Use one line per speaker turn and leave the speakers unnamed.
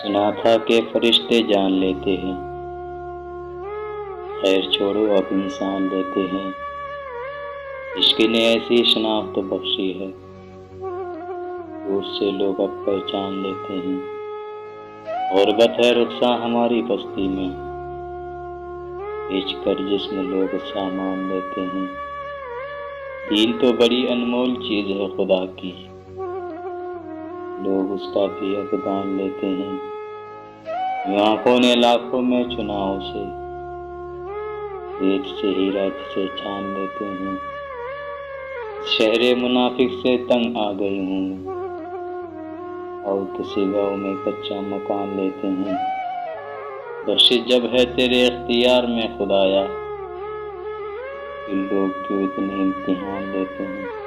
सुना था कि फरिश्ते जान लेते हैं, खैर छोड़ो अब इंसान लेते हैं। इश्क ने ऐसी शनाख्त बख्शी है, दूर से लोग अब पहचान लेते हैं। गुर्बत है रुखसा हमारी बस्ती में, बेच कर जिस्म लोग सामान लेते हैं। दीन तो बड़ी अनमोल चीज है खुदा की, लोग उसका भी अफगान लेते हैं। आंखों ने लाखों में चुना उसे, रेत से हीरा जिसे छान लेते हैं। शहरे मुनाफिक से तंग आ गई हूँ, और किसी गाँव में कच्चा मकान लेते हैं। बख्शिश जब है तेरे इख्तियार में खुदाया, कि लोग क्यों इतने इम्तिहान लेते हैं।